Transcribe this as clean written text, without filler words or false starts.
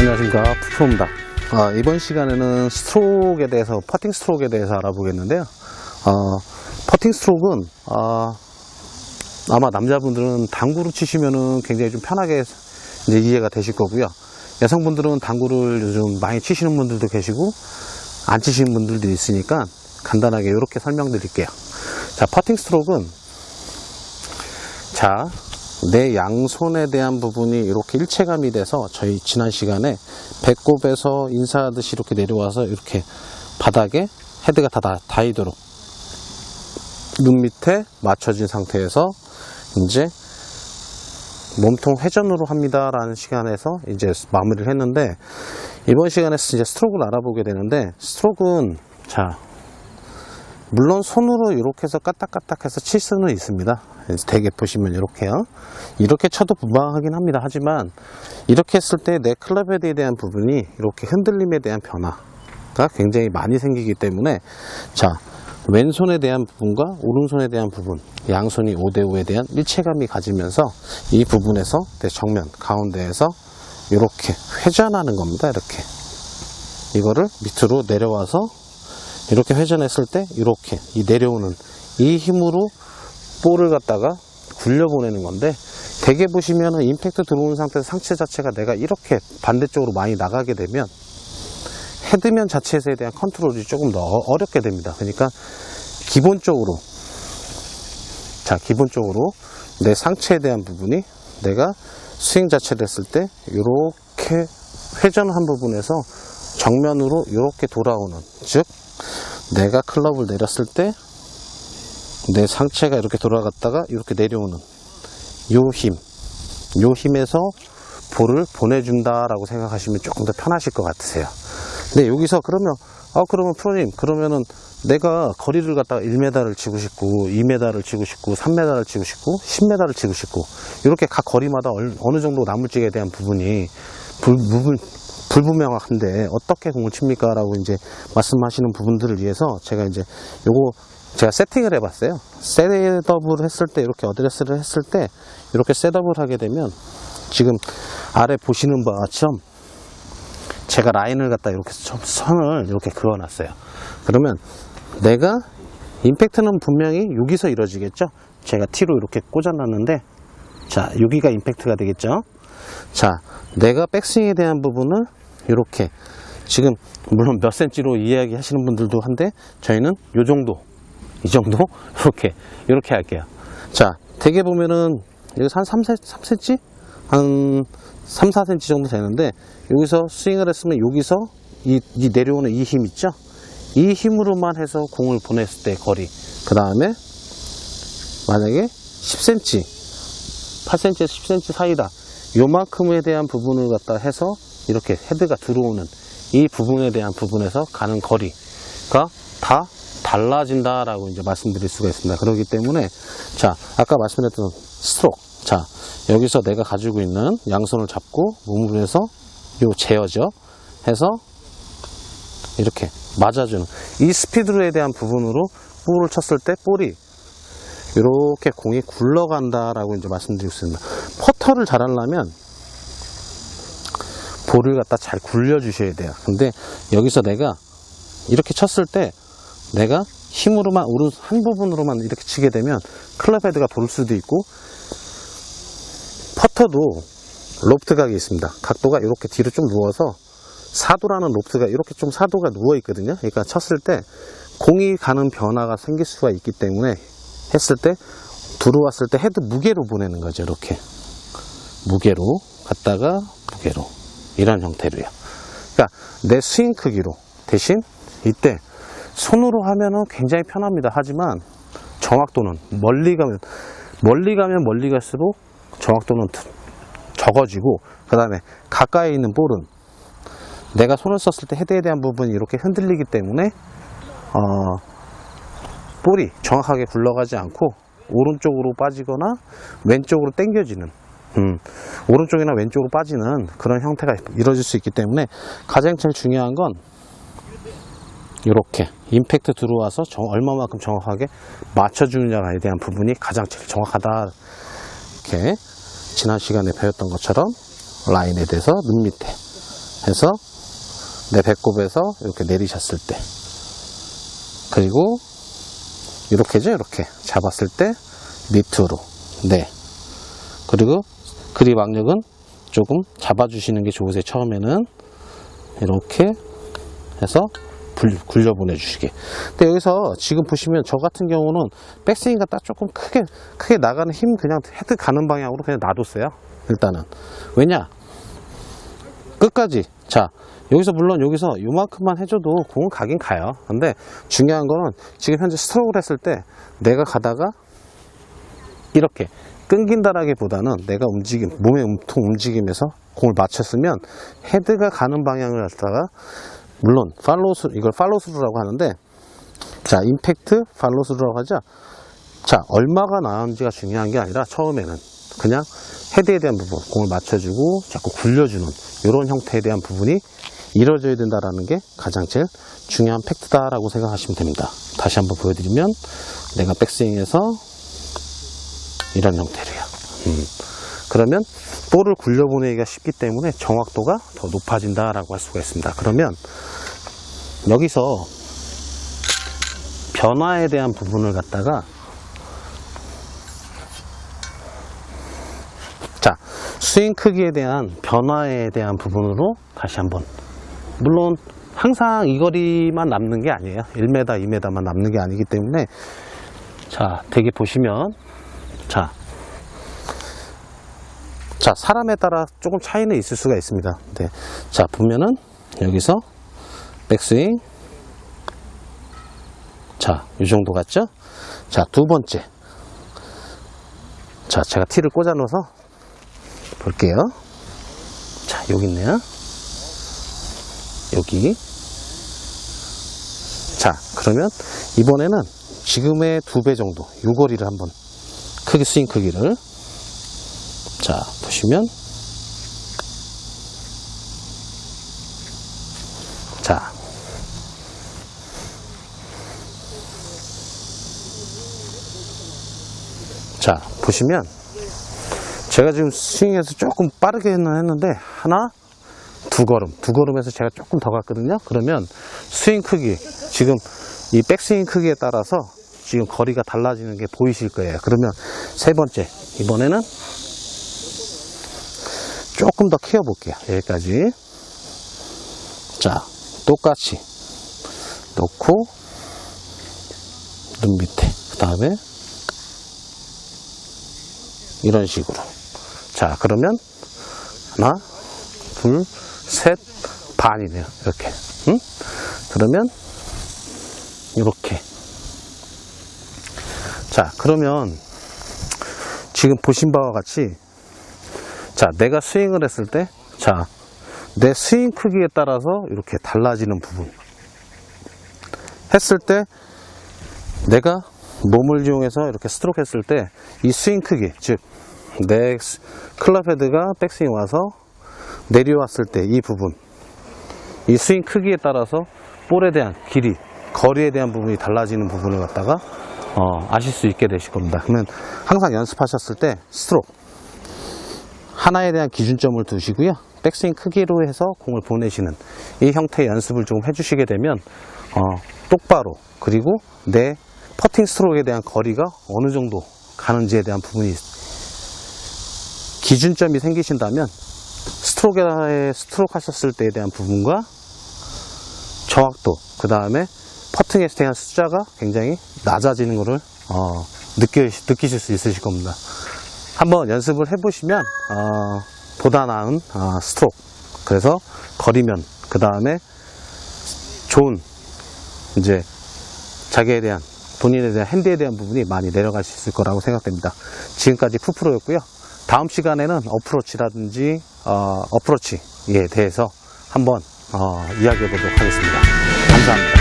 안녕하십니까, 푸프입니다. 이번 시간에는 스트로크에 대해서, 퍼팅 스트로크에 대해서 알아보겠는데요. 퍼팅 스트로크는 아마 남자분들은 당구로 치시면은 굉장히 좀 편하게 이제 이해가 되실 거고요. 여성분들은 당구를 요즘 많이 치시는 분들도 계시고 안 치시는 분들도 있으니까 간단하게 이렇게 설명드릴게요. 자, 퍼팅 스트로크는 내 양손에 대한 부분이 이렇게 일체감이 돼서 저희 지난 시간에 배꼽에서 인사하듯이 이렇게 내려와서 이렇게 바닥에 헤드가 다 닿이도록 눈 밑에 맞춰진 상태에서 이제 몸통 회전으로 합니다 라는 시간에서 이제 마무리를 했는데, 이번 시간에 이제 스트로크를 알아보게 되는데, 스트로크는 물론 손으로 이렇게 해서 까딱까딱 해서 칠 수는 있습니다. 대개 보시면 이렇게요. 이렇게 쳐도 무방하긴 합니다. 하지만 이렇게 했을 때 내 클럽 헤드에 대한 부분이 이렇게 흔들림에 대한 변화가 굉장히 많이 생기기 때문에, 왼손에 대한 부분과 오른손에 대한 부분, 양손이 5대5에 대한 일체감이 가지면서 이 부분에서 내 정면 가운데에서 이렇게 회전하는 겁니다. 이렇게 이거를 밑으로 내려와서 이렇게 회전했을 때 이렇게 이 내려오는 이 힘으로 볼을 갖다가 굴려보내는 건데, 대개 보시면은 임팩트 들어오는 상태에서 상체 자체가 내가 이렇게 반대쪽으로 많이 나가게 되면 헤드면 자체에 대한 컨트롤이 조금 더 어렵게 됩니다. 그러니까 기본적으로 내 상체에 대한 부분이 내가 스윙 자체를 했을 때 이렇게 회전한 부분에서 정면으로 이렇게 돌아오는, 즉 내가 클럽을 내렸을 때 내 상체가 이렇게 돌아갔다가 이렇게 내려오는 요 힘에서 볼을 보내준다 라고 생각하시면 조금 더 편하실 것 같으세요. 근데 여기서 그러면 프로님, 그러면은 내가 거리를 갖다가 1m를 치고 싶고 2m를 치고 싶고 3m를 치고 싶고 10m를 치고 싶고 이렇게 각 거리마다 어느 정도 나물지기에 대한 부분이 불분명한데 어떻게 공을 칩니까? 라고 이제 말씀하시는 부분들을 위해서 제가 세팅을 해봤어요. 셋업을 했을 때, 이렇게 어드레스를 했을 때, 이렇게 셋업을 하게 되면, 지금 아래 보시는 바처럼 제가 라인을 갖다 이렇게 선을 이렇게 그어놨어요. 그러면 내가 임팩트는 분명히 여기서 이루어지겠죠? 제가 T로 이렇게 꽂아놨는데, 여기가 임팩트가 되겠죠? 내가 백스윙에 대한 부분을 이렇게, 지금 물론 몇 센치로 이야기하시는 분들도 한데, 저희는 이 정도 이렇게 할게요. 대개 보면은 여기서 한 3cm? 한 3, 4cm 정도 되는데, 여기서 스윙을 했으면 여기서 이 내려오는 이 힘 있죠? 이 힘으로만 해서 공을 보냈을 때 거리, 그 다음에 만약에 10cm, 8cm에서 10cm 사이다, 요만큼에 대한 부분을 갖다 해서 이렇게 헤드가 들어오는 이 부분에 대한 부분에서 가는 거리가 다 달라진다라고 이제 말씀드릴 수가 있습니다. 그렇기 때문에 아까 말씀드렸던 스트로크, 여기서 내가 가지고 있는 양손을 잡고 몸을 해서 요 제어죠 해서 이렇게 맞아주는 이 스피드에 대한 부분으로 볼을 쳤을 때 볼이 이렇게 공이 굴러간다라고 이제 말씀드리고 있습니다. 퍼터를 잘하려면 볼을 갖다 잘 굴려 주셔야 돼요. 근데 여기서 내가 이렇게 쳤을 때 내가 힘으로만 오른 한 부분으로만 이렇게 치게 되면 클럽 헤드가 돌 수도 있고, 퍼터도 로프트 각이 있습니다. 각도가 이렇게 뒤로 좀 누워서 사도라는 로프트가 이렇게 좀 사도가 누워 있거든요. 그러니까 쳤을 때 공이 가는 변화가 생길 수가 있기 때문에 했을 때 들어왔을 때 헤드 무게로 보내는 거죠. 이렇게 무게로 갔다가 무게로, 이런 형태로요. 그러니까 내 스윙 크기로, 대신 이때 손으로 하면은 굉장히 편합니다. 하지만 정확도는 멀리 가면 멀리 갈수록 정확도는 적어지고, 그 다음에 가까이 있는 볼은 내가 손을 썼을 때 헤드에 대한 부분이 이렇게 흔들리기 때문에 볼이 정확하게 굴러가지 않고 오른쪽으로 빠지거나 왼쪽으로 당겨지는, 오른쪽이나 왼쪽으로 빠지는 그런 형태가 이루어질 수 있기 때문에 가장 제일 중요한 건 이렇게 임팩트 들어와서 얼마만큼 정확하게 맞춰주느냐에 대한 부분이 가장 제일 정확하다. 이렇게 지난 시간에 배웠던 것처럼 라인에 대해서 눈 밑에 해서 내 배꼽에서 이렇게 내리셨을 때, 그리고 이렇게죠. 이렇게 잡았을 때 밑으로, 네. 그리고 그립 악력은 조금 잡아주시는 게 좋으세요. 처음에는 이렇게 해서 굴려 보내주시게. 근데 여기서 지금 보시면 저 같은 경우는 백스윙 갖다 조금 크게 나가는 힘, 그냥 헤드 가는 방향으로 그냥 놔뒀어요. 일단은. 왜냐? 끝까지. 자, 여기서 물론 여기서 요만큼만 해줘도 공은 가긴 가요. 근데 중요한 거는 지금 현재 스트로크를 했을 때 내가 가다가 이렇게 끊긴다라기보다는 내가 몸의 움직임에서 공을 맞췄으면 헤드가 가는 방향을 갖다가, 물론 이걸 팔로스루라고 하는데, 자, 임팩트 팔로스루라고 하죠. 자, 얼마가 나은지가 중요한 게 아니라 처음에는 그냥 헤드에 대한 부분, 공을 맞춰주고 자꾸 굴려주는 이런 형태에 대한 부분이 이루어져야 된다라는 게 가장 제일 중요한 팩트다라고 생각하시면 됩니다. 다시 한번 보여드리면, 내가 백스윙에서 이런 형태로요. 그러면 볼을 굴려보내기가 쉽기 때문에 정확도가 더 높아진다라고 할 수가 있습니다. 그러면 여기서 변화에 대한 부분을 갖다가, 자, 스윙 크기에 대한 변화에 대한 부분으로 다시 한번, 물론 항상 이 거리만 남는 게 아니에요. 1m, 2m만 남는 게 아니기 때문에, 자, 되게 보시면, 자, 사람에 따라 조금 차이는 있을 수가 있습니다. 네. 자, 보면은 여기서 백스윙, 자, 이 정도 같죠? 자, 두 번째. 자, 제가 티를 꽂아 넣어서 볼게요. 자, 여기 있네요. 여기. 자, 그러면 이번에는 지금의 2배 정도, 요 거리를 한번, 크기, 스윙 크기를, 자, 보시면, 자, 보시면 제가 지금 스윙에서 조금 빠르게 했는데 하나, 두 걸음에서 제가 조금 더 갔거든요. 그러면 스윙 크기, 지금 이 백스윙 크기에 따라서 지금 거리가 달라지는 게 보이실 거예요. 그러면 세 번째, 이번에는 조금 더 키워볼게요. 여기까지. 자, 똑같이 놓고 눈 밑에, 그 다음에 이런 식으로. 자, 그러면 하나, 둘, 셋, 반이네요. 이렇게. 그러면 이렇게. 자, 그러면 지금 보신 바와 같이, 자, 내가 스윙을 했을 때, 자, 내 스윙 크기에 따라서 이렇게 달라지는 부분 했을 때, 내가 몸을 이용해서 이렇게 스트로크 했을 때 이 스윙 크기, 즉 내 클럽 헤드가 백스윙 와서 내려왔을 때 이 부분, 이 스윙 크기에 따라서 볼에 대한 길이, 거리에 대한 부분이 달라지는 부분을 갖다가 아실 수 있게 되실 겁니다. 그러면 항상 연습하셨을 때 스트로크 하나에 대한 기준점을 두시고요, 백스윙 크기로 해서 공을 보내시는 이 형태의 연습을 좀 해주시게 되면 똑바로, 그리고 내 퍼팅 스트로크에 대한 거리가 어느 정도 가는지에 대한 부분이, 기준점이 생기신다면 스트로크 하셨을 때에 대한 부분과 정확도, 그 다음에 퍼팅에 대한 숫자가 굉장히 낮아지는 것을 느끼실 수 있으실 겁니다. 한번 연습을 해보시면 보다 나은 스트로크, 그래서 거리면, 그 다음에 좋은 이제 자기에 대한, 본인에 대한 핸드에 대한 부분이 많이 내려갈 수 있을 거라고 생각됩니다. 지금까지 푸프로였고요. 다음 시간에는 어프로치라든지 어프로치에 대해서 한번 이야기해 보도록 하겠습니다. 감사합니다.